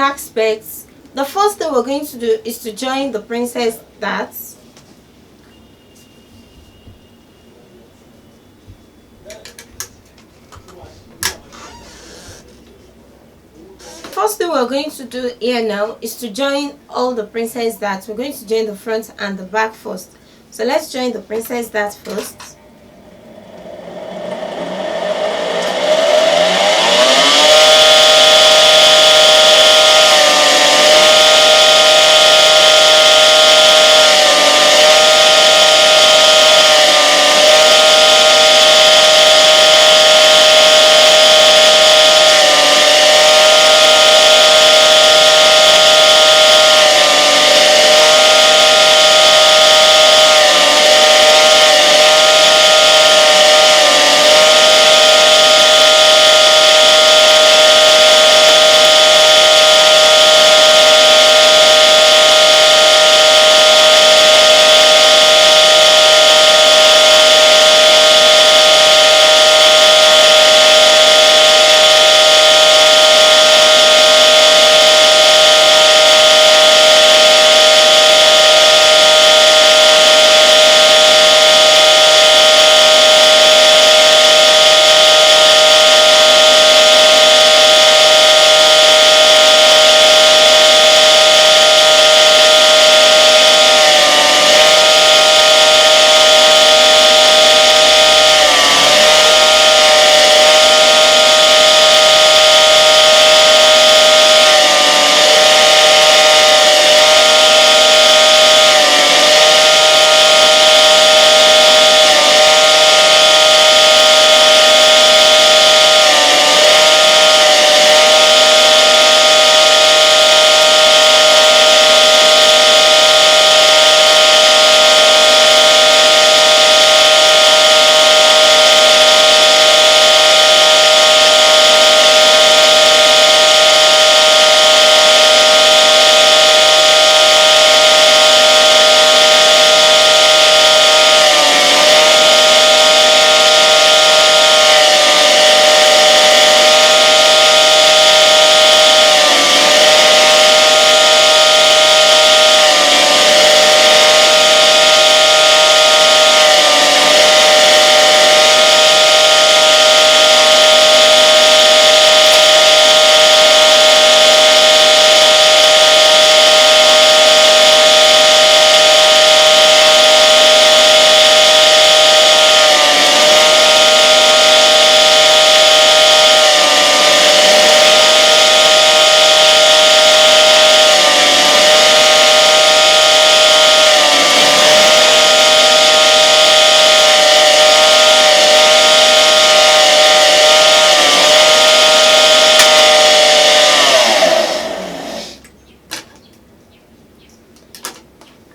aspects, the first thing we're going to do is to join the princess darts. First thing we're going to do here now is to join all the princess darts. We're going to join the front and the back first. So let's join the princess dart first.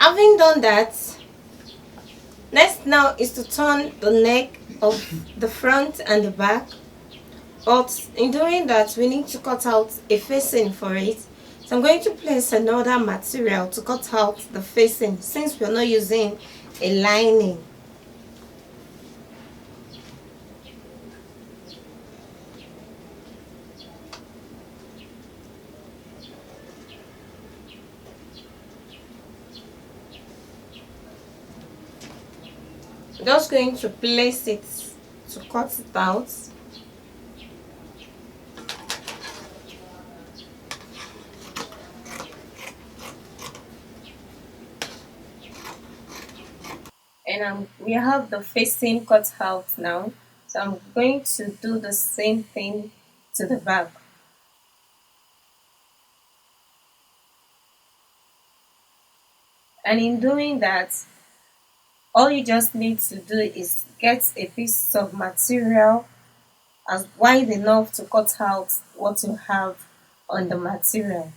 Having done that, next now is to turn the neck of the front and the back. But in doing that, we need to cut out a facing for it. So I'm going to place another material to cut out the facing since we're not using a lining. I'm just going to place it to cut it out. And we have the facing cut out now, so I'm going to do the same thing to the back. And in doing that, all you just need to do is get a piece of material as wide enough to cut out what you have on the material.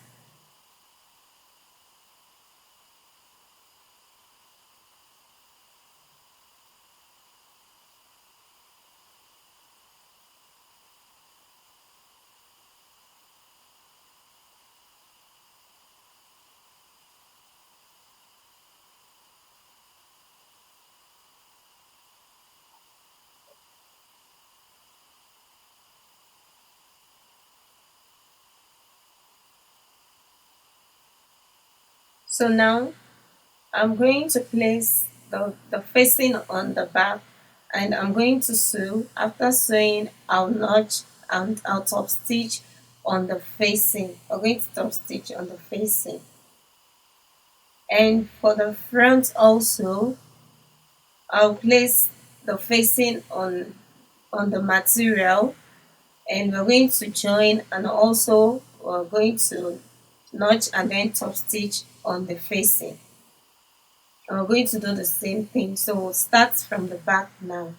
So now I'm going to place the facing on the back, and I'm going to sew. After sewing, I'll notch and I'll top stitch on the facing. I'm going to top stitch on the facing. And for the front also, I'll place the facing on the material, and we're going to join, and also we're going to notch and then top stitch on the facing. And we're going to do the same thing, so we'll start from the back now.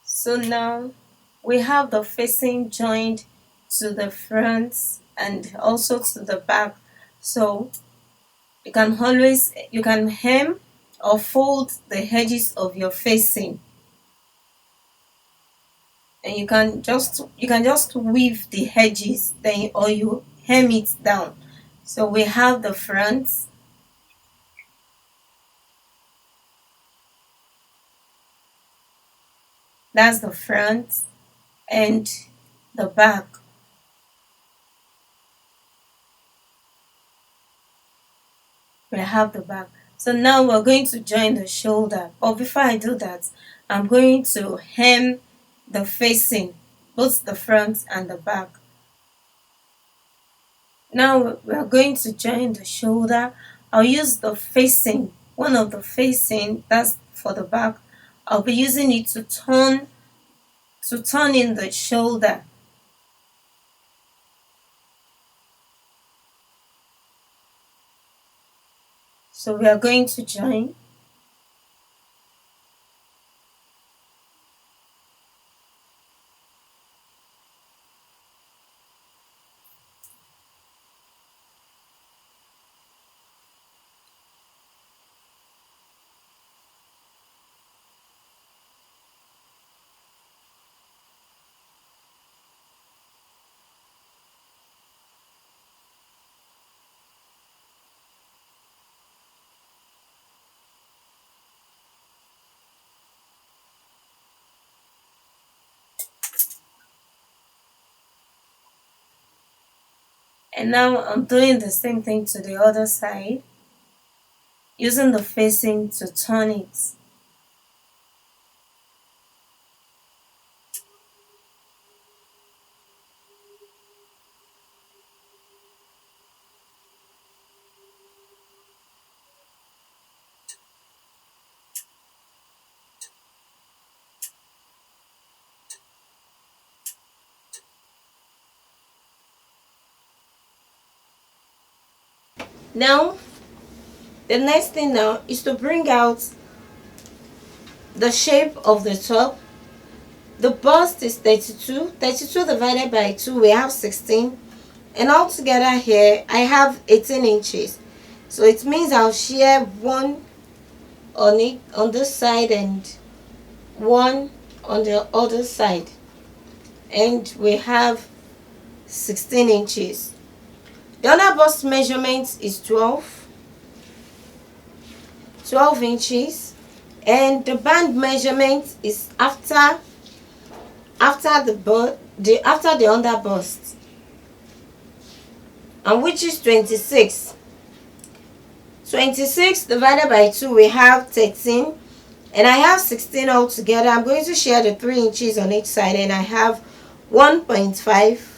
So now we have the facing joined to the front and also to the back. So you can hem or fold the edges of your facing, and you can just weave the edges, then or you hem it down. So we have the front, that's the front, and the back. We have the back. So now we're going to join the shoulder, but before I do that, I'm going to hem the facing, both the front and the back. Now we're going to join the shoulder. I'll use the facing, one of the facing, that's for the back. I'll be using it to turn in the shoulder. So we are going to join. And now I'm doing the same thing to the other side, using the facing to turn it. Now, the next thing now is to bring out the shape of the top. The bust is 32. 32 divided by 2, we have 16. And altogether here, I have 18 inches. So it means I'll share one on this side and one on the other side. And we have 16 inches. The other bust measurement is 12 inches, and the band measurement is after the under bust, and which is 26. 26 divided by 2, we have 13, and I have 16 altogether. I'm going to share the 3 inches on each side, and I have 1.5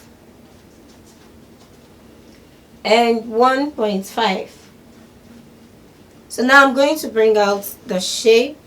and 1.5. So now I'm going to bring out the shape.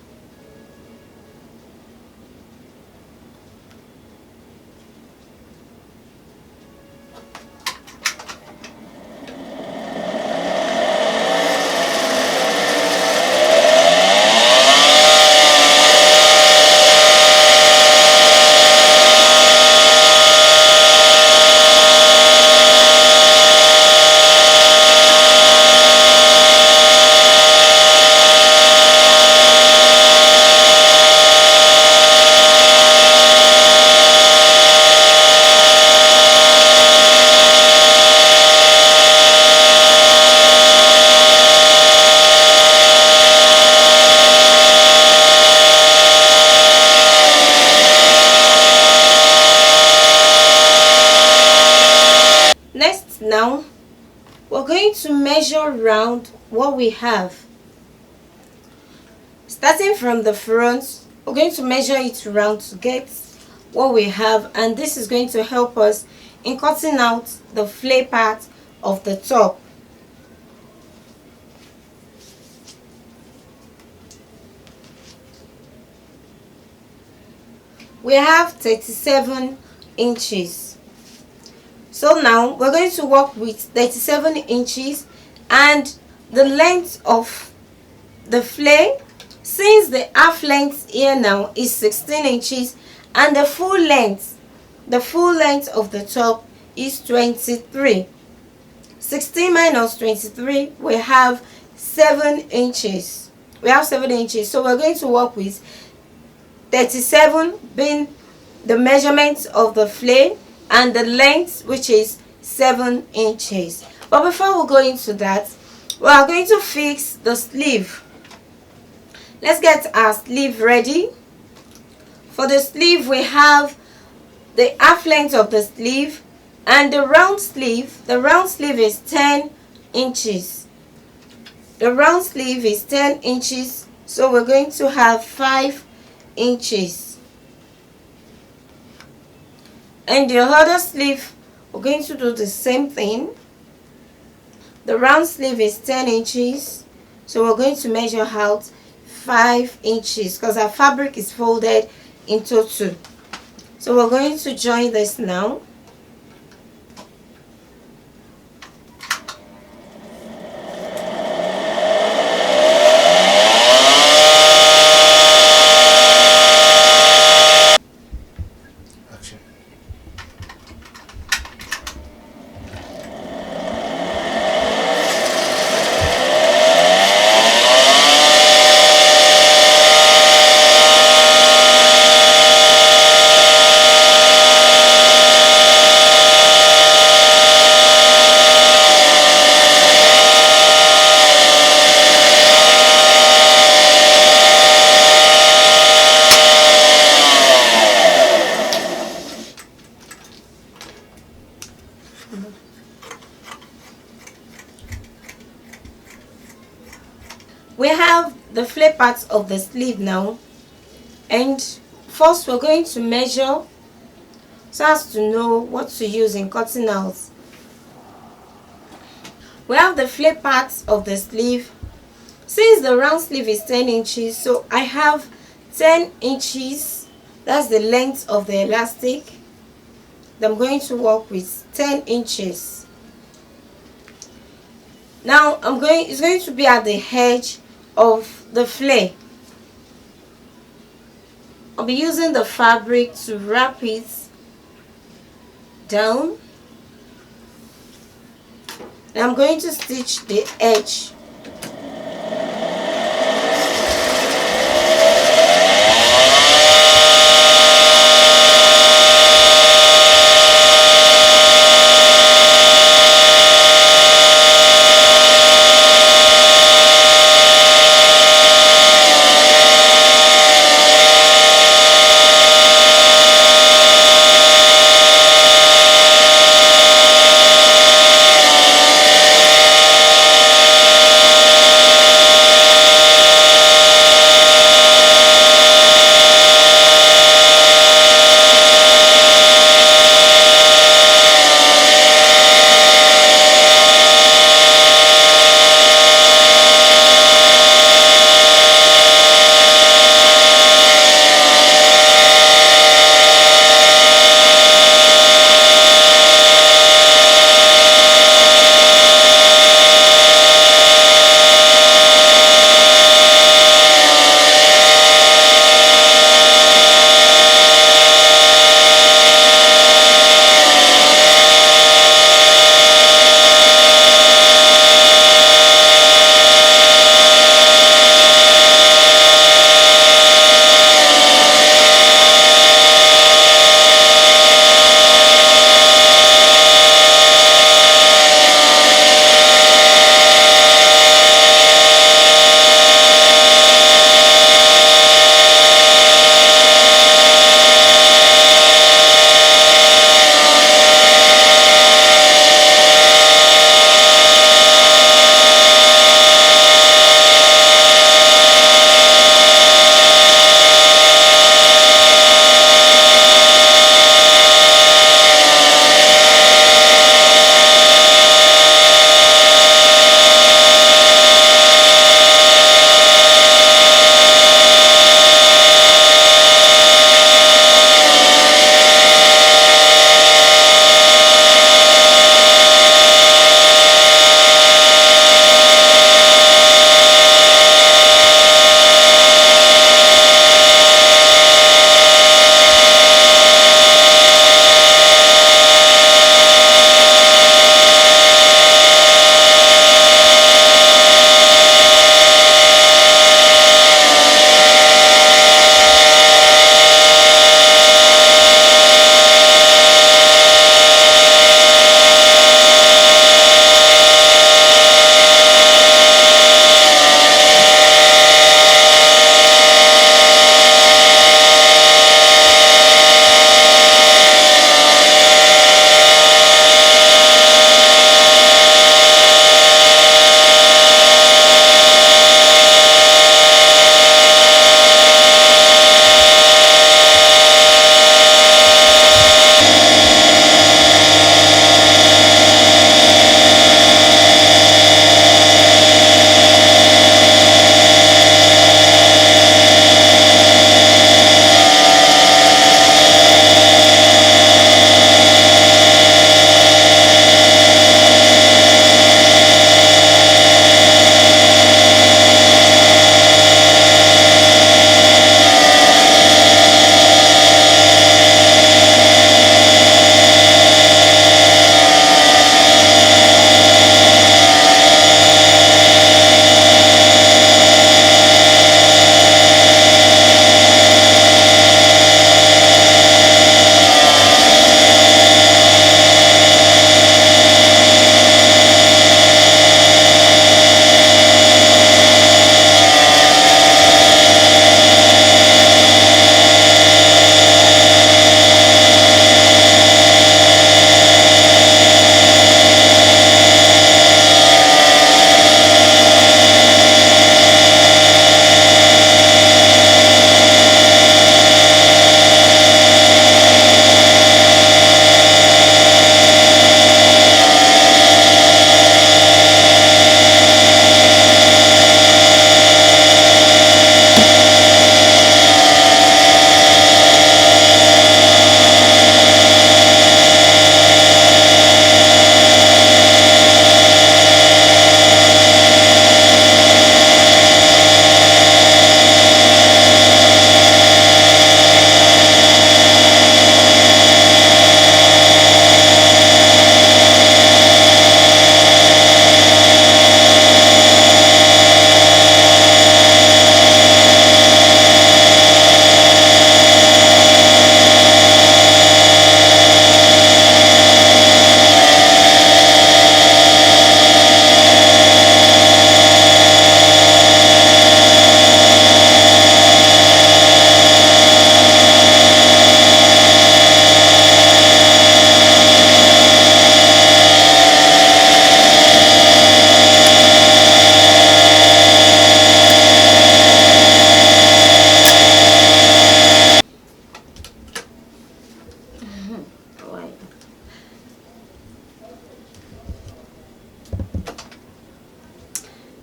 Next, now we're going to measure round what we have. Starting from the front, we're going to measure it round to get what we have, and this is going to help us in cutting out the flare part of the top. We have 37 inches. So now we're going to work with 37 inches, and the length of the flare, since the half length here now is 16 inches, and the full length of the top is 23. 16 minus 23, we have 7 inches. We have 7 inches. So we're going to work with 37 being the measurement of the flare and the length, which is 7 inches. But before we go into that, we are going to fix the sleeve. Let's get our sleeve ready. For the sleeve, we have the half length of the sleeve and the round sleeve. The round sleeve is 10 inches. The round sleeve is 10 inches, so we're going to have 5 inches. And the other sleeve, we're going to do the same thing. The round sleeve is 10 inches, so we're going to measure out 5 inches because our fabric is folded into 2. So we're going to join this now. We have the flare parts of the sleeve now, and first we're going to measure so as to know what to use in cutting out. We have the flare parts of the sleeve. Since the round sleeve is 10 inches, so I have 10 inches. That's the length of the elastic. I'm going to work with 10 inches. Now it's going to be at the edge of the flare. I'll be using the fabric to wrap it down. And I'm going to stitch the edge.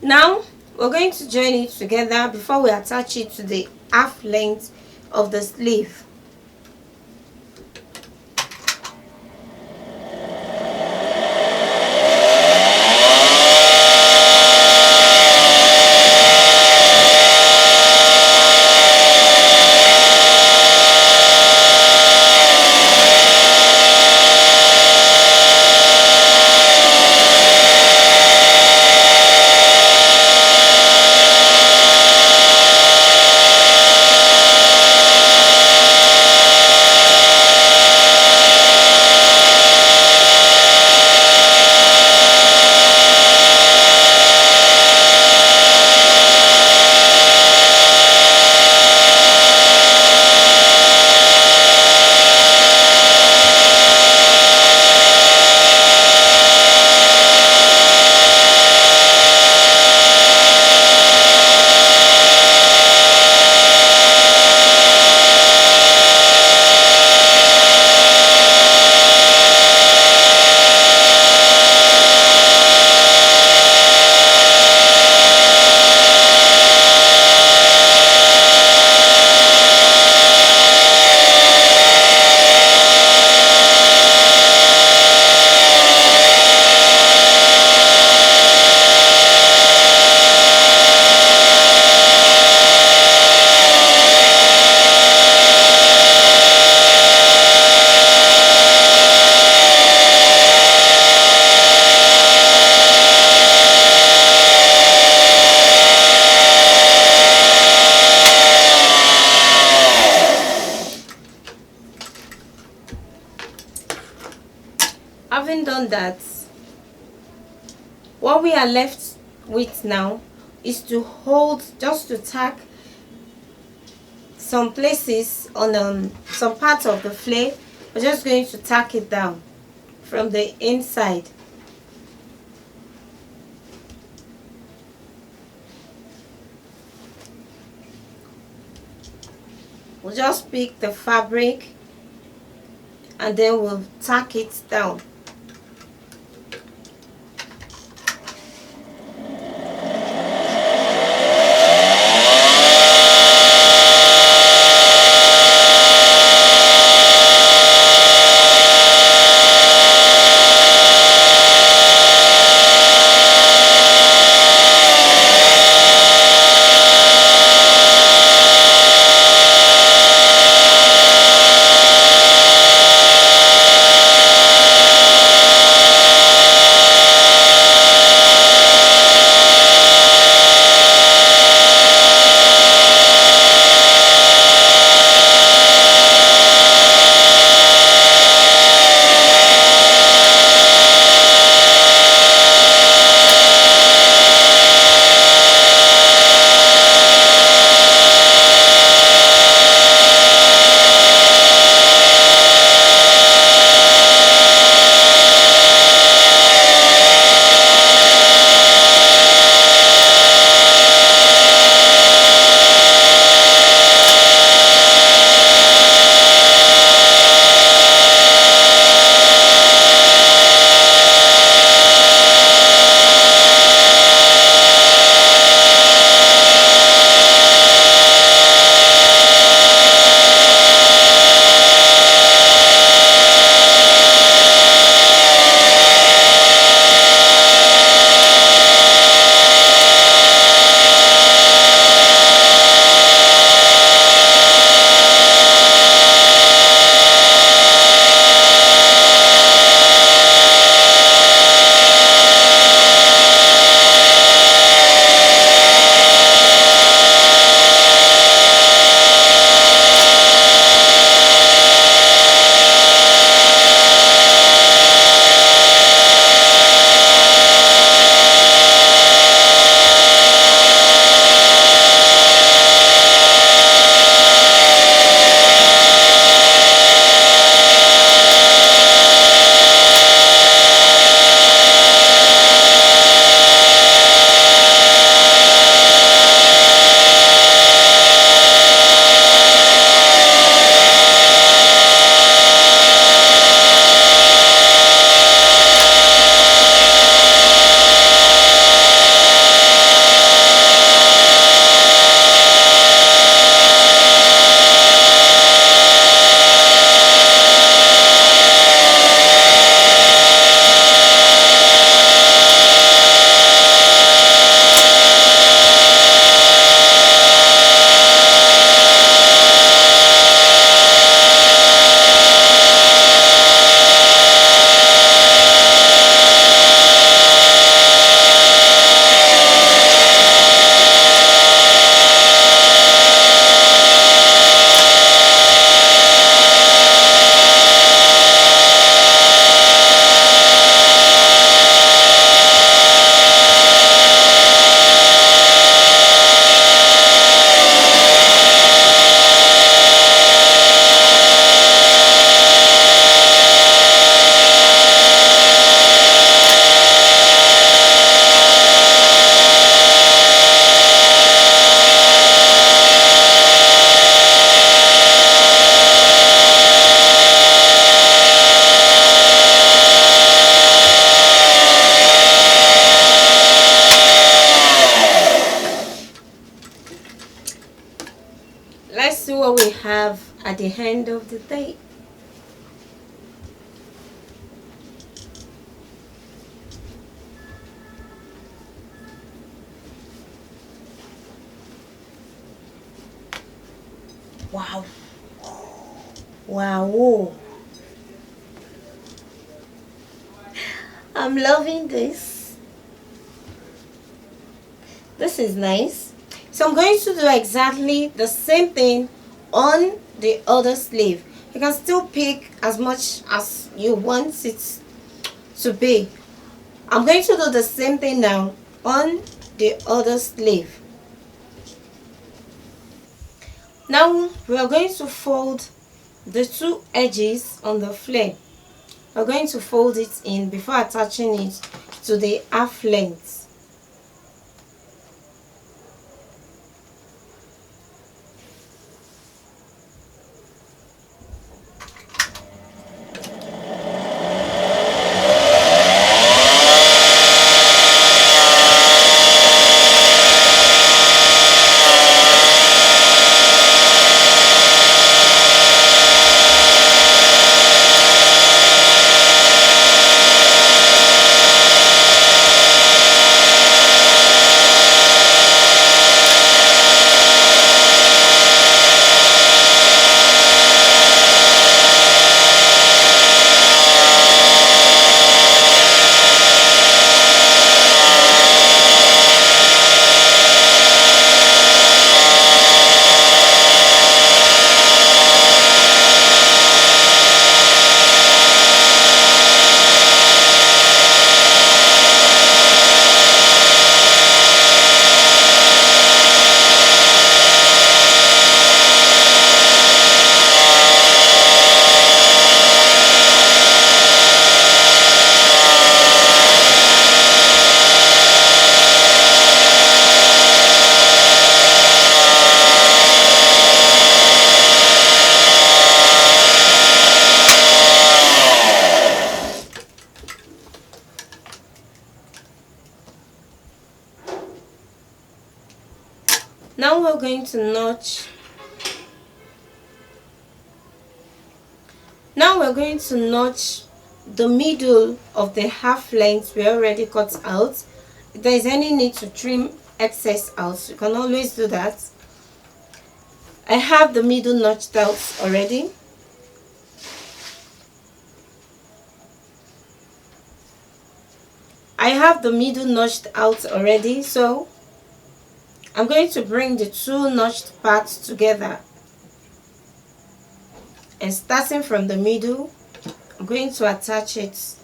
Now we're going to join it together before we attach it to the half length of the sleeve. Having done that, what we are left with now is to hold, just to tack some places on some parts of the flare. We're just going to tack it down from the inside. We'll just pick the fabric and then we'll tack it down. what we have at the end of the day. Wow. Wow. I'm loving this. This is nice. So I'm going to do exactly the same thing on the other sleeve. You can still pick as much as you want it to be. I'm going to do the same thing now on the other sleeve. Now we are going to fold the two edges on the flare. We're going to fold it in before attaching it to the half length. Now we're going to notch. Now we're going to notch the middle of the half length we already cut out. If there is any need to trim excess out, you can always do that. I have the middle notched out already. So I'm going to bring the two notched parts together, and starting from the middle, I'm going to attach it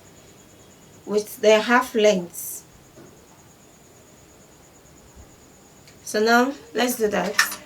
with the half length. So now let's do that.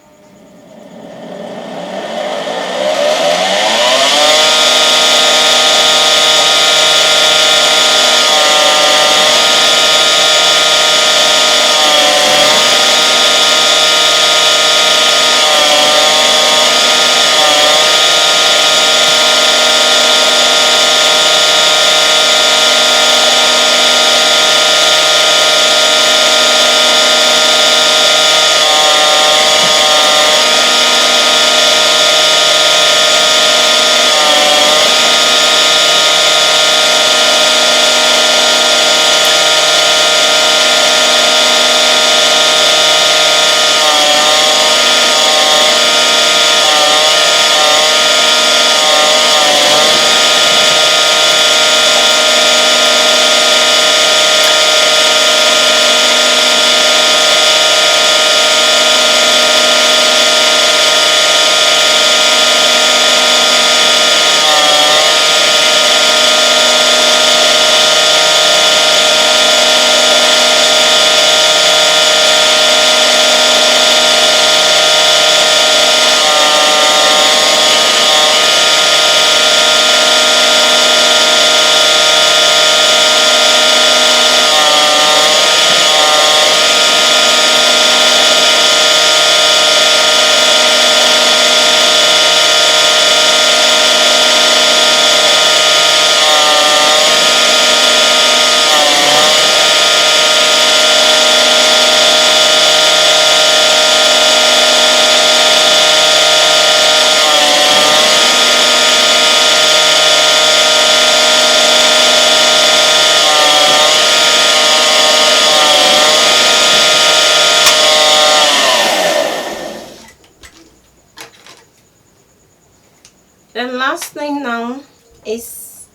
last thing now is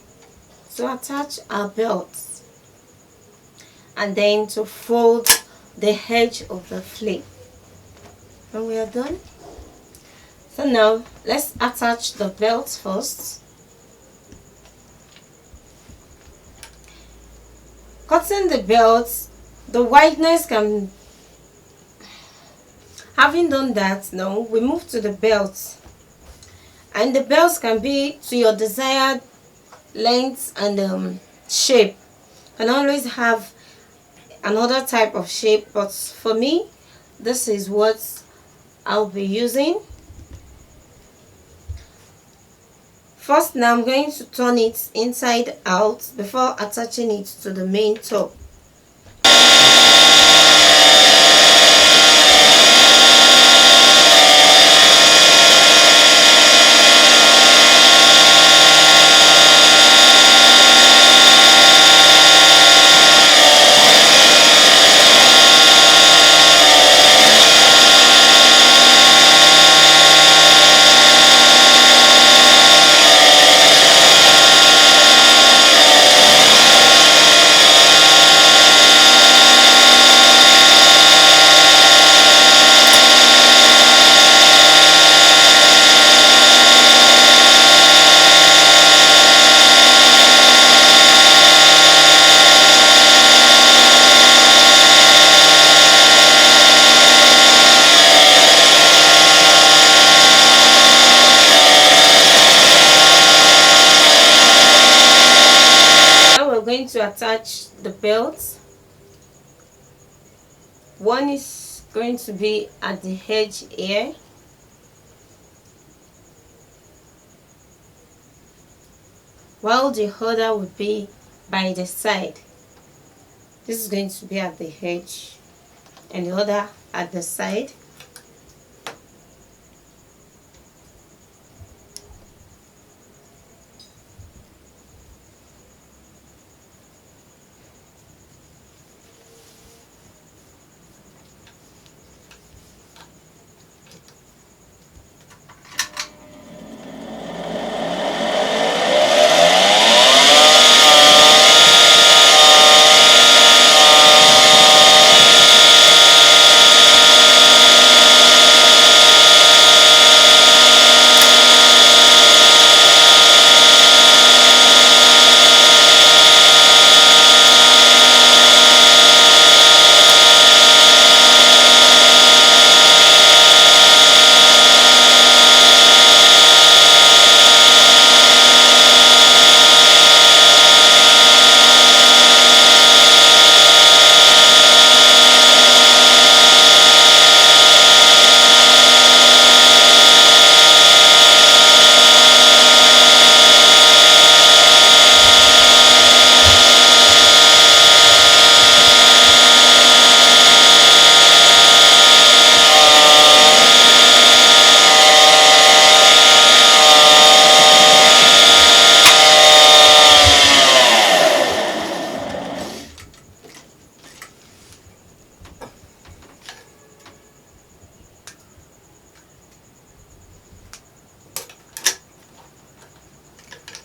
to attach our belts and then to fold the edge of the flap. And we are done. So now let's attach the belt first. Cutting the belt, the wideness can, having done that, now we move to the belt, and the belts can be to your desired length and shape. You can always have another type of shape, but for me this is what I'll be using. First, now I'm going to turn it inside out before attaching it to the main top. Going to attach the belts. One is going to be at the edge here, while the other would be by the side. This is going to be at the edge and the other at the side.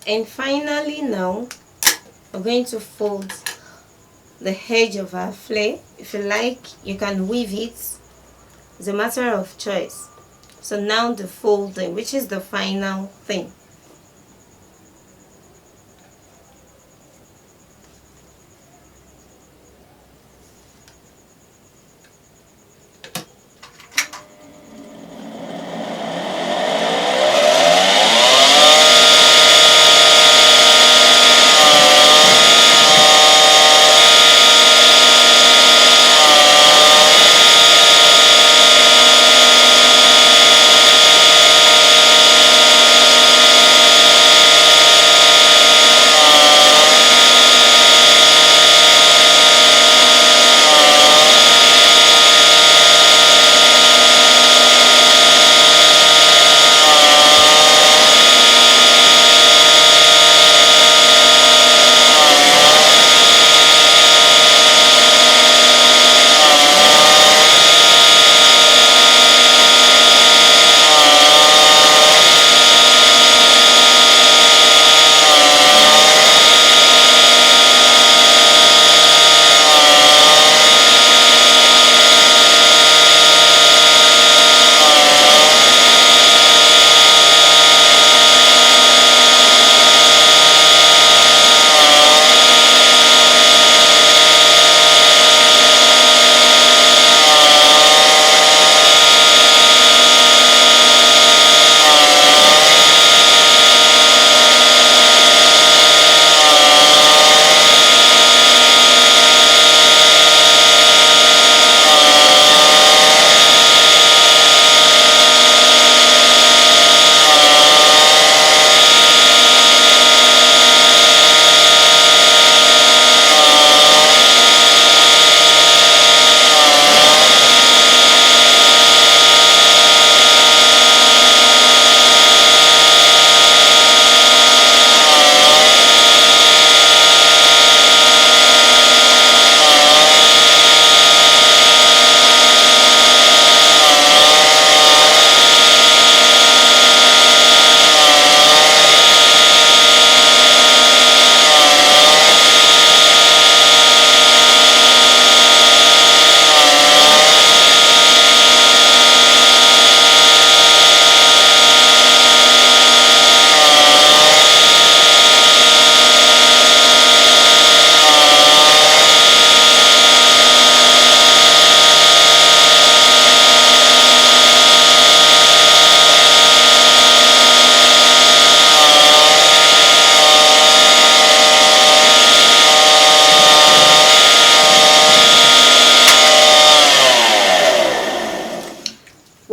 And finally, now we're going to fold the edge of our flare. If you like, you can weave it. It's a matter of choice. So now the folding, which is the final thing.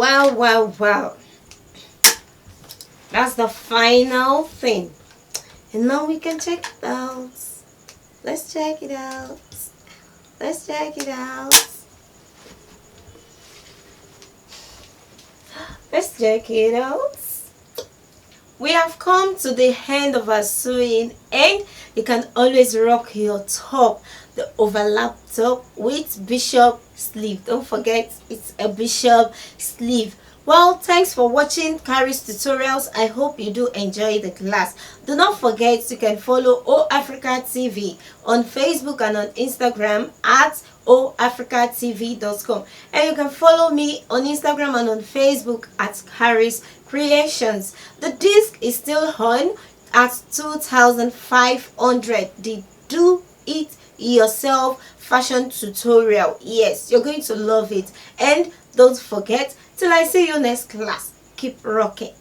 Wow. That's the final thing. And now we can check it out. Let's check it out. Let's check it out. Let's check it out. We have come to the end of our sewing, and you can always rock your top, the overlap top, with bishop sleeve. Don't forget, it's a bishop sleeve. Well, thanks for watching Kharis Tutorials. I hope you do enjoy the class. Do not forget you can follow HoAfricaTv on Facebook and on Instagram at HoAfricaTv.com, and you can follow me on Instagram and on Facebook at Kharis Creations. The disc is still on at 2,500. The do it yourself fashion tutorial. Yes, you're going to love it. And don't forget, till I see you next class, keep rocking.